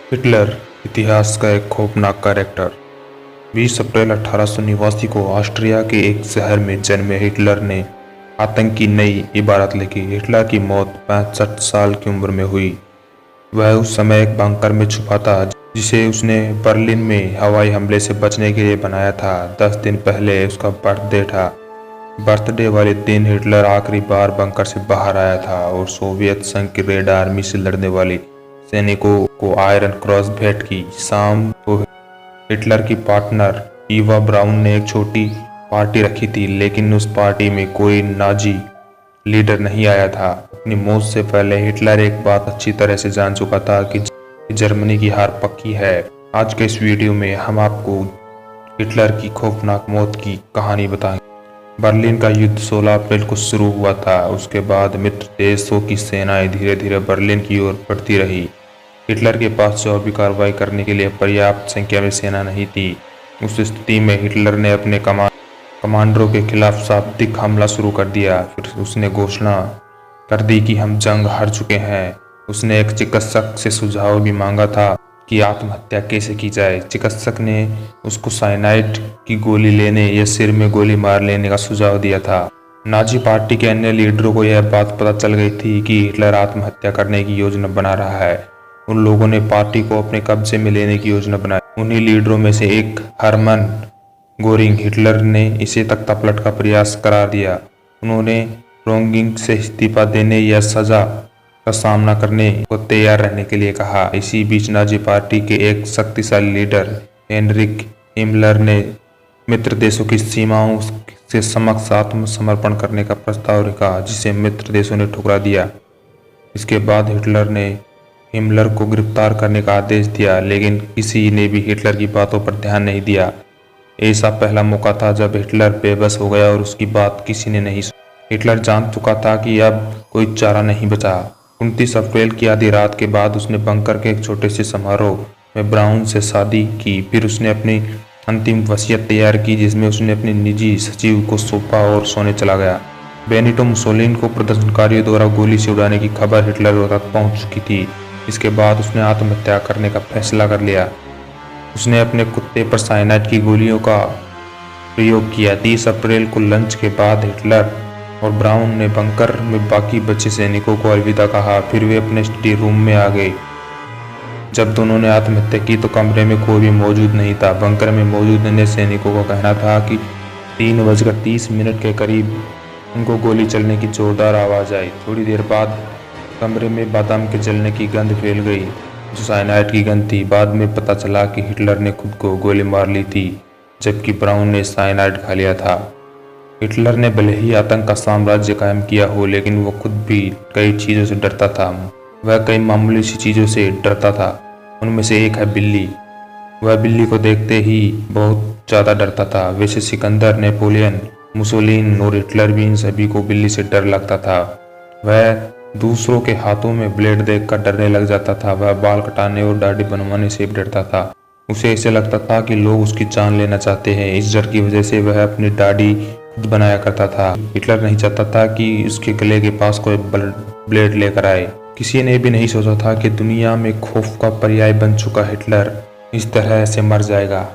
Hitler इतिहास का एक खौफनाक कैरेक्टर। 20 अप्रैल 1889 को ऑस्ट्रिया के एक शहर में जन्मे हिटलर ने आतंक की नई इबारत लिखी। हिटलर की मौत 65 साल की उम्र में हुई। वह उस समय एक बंकर में छुपा था जिसे उसने बर्लिन में हवाई हमले से बचने के लिए बनाया था। 10 दिन पहले उसका बर्थडे था। बर्थडे वाले दिन हिटलर आखिरी बार बंकर से बाहर आया था और सोवियत संघ की रेड आर्मी से लड़ने वाली सैनिकों को आयरन क्रॉस भेंट की। शाम को हिटलर की पार्टनर ईवा ब्राउन ने एक छोटी पार्टी रखी थी, लेकिन उस पार्टी में कोई नाजी लीडर नहीं आया था। अपनी मौत से पहले हिटलर एक बात अच्छी तरह से जान चुका था कि जर्मनी की हार पक्की है। आज के इस वीडियो में हम आपको हिटलर की खौफनाक मौत की कहानी बताएंगे। बर्लिन का युद्ध 16 अप्रैल को शुरू हुआ था। उसके बाद मित्र देशों की सेनाएं धीरे धीरे बर्लिन की ओर बढ़ती रही। हिटलर के पास जो भी कार्रवाई करने के लिए पर्याप्त संख्या में सेना नहीं थी। उस स्थिति में हिटलर ने अपने कमांडरों के खिलाफ शाब्दिक हमला शुरू कर दिया। फिर उसने घोषणा कर दी कि हम जंग हार चुके हैं। उसने एक चिकित्सक से सुझाव भी मांगा था कि आत्महत्या कैसे की जाए। चिकित्सक ने उसको साइनाइड की गोली लेने या सिर में गोली मार लेने का सुझाव दिया था। नाजी पार्टी के अन्य लीडरों को यह बात पता चल गई थी कि हिटलर आत्महत्या करने की योजना बना रहा है। उन लोगों ने पार्टी को अपने कब्जे में लेने की योजना बनाई। उन्हीं लीडरों में से एक हरमन गोरिंग हिटलर ने इसे तख्तापलट का प्रयास करार दिया। उन्होंने रोंगिंग से इस्तीफा देने या सजा का सामना करने को तैयार रहने के लिए कहा। इसी बीच नाजी पार्टी के एक शक्तिशाली लीडर हेनरिक हिमलर ने मित्र देशों की सीमाओं से समक्ष आत्मसमर्पण करने का प्रस्ताव रखा, जिसे मित्र देशों ने ठुकरा दिया। इसके बाद हिटलर ने हिमलर को गिरफ्तार करने का आदेश दिया, लेकिन किसी ने भी हिटलर की बातों पर ध्यान नहीं दिया। ऐसा पहला मौका था जब हिटलर बेबस हो गया और उसकी बात किसी ने नहीं सुनी। हिटलर जान चुका था कि अब कोई चारा नहीं बचा। 29 अप्रैल की आधी रात के बाद उसने बंकर के एक छोटे से समारोह में ब्राउन से शादी की। फिर उसने अपनी अंतिम वसीयत तैयार की, जिसमें उसने अपने निजी सचिव को सौंपा और सोने चला गया। बेनिटो मुसोलिनी को प्रदर्शनकारियों द्वारा गोली से उड़ाने की खबर हिटलर तक पहुंच चुकी थी। इसके बाद उसने आत्महत्या करने का फैसला कर लिया। उसने अपने कुत्ते पर साइनाइड की गोलियों का प्रयोग किया। 30 अप्रैल को लंच के बाद हिटलर और ब्राउन ने बंकर में बाकी बचे सैनिकों को अलविदा कहा। फिर वे अपने स्टडी रूम में आ गए। जब दोनों ने आत्महत्या की तो कमरे में कोई भी मौजूद नहीं था। बंकर में मौजूद अन्य सैनिकों का कहना था कि 3:30 के करीब उनको गोली चलने की जोरदार आवाज़ आई। थोड़ी देर बाद कमरे में बादाम के जलने की गंध फैल गई, जो साइनाइड की गंध थी। बाद में पता चला कि हिटलर ने खुद को गोली मार ली थी, जबकि ब्राउन ने साइनाइड खा लिया था। हिटलर ने भले ही आतंक का साम्राज्य कायम किया हो, लेकिन वो खुद भी कई चीज़ों से डरता था। वह कई मामूली सी चीज़ों से डरता था। उनमें से एक है बिल्ली। वह बिल्ली को देखते ही बहुत ज़्यादा डरता था। वैसे सिकंदर, नेपोलियन, मुसोलिनी और हिटलर भी इन सभी को बिल्ली से डर लगता था। वह दूसरों के हाथों में ब्लेड देखकर डरने लग जाता था। वह बाल कटाने और दाढ़ी बनवाने से भी डरता था। उसे ऐसे लगता था कि लोग उसकी जान लेना चाहते हैं। इस डर की वजह से वह अपनी दाढ़ी खुद बनाया करता था। हिटलर नहीं चाहता था कि उसके गले के पास कोई ब्लेड लेकर आए। किसी ने भी नहीं सोचा था कि दुनिया में खौफ का पर्याय बन चुका हिटलर इस तरह से मर जाएगा।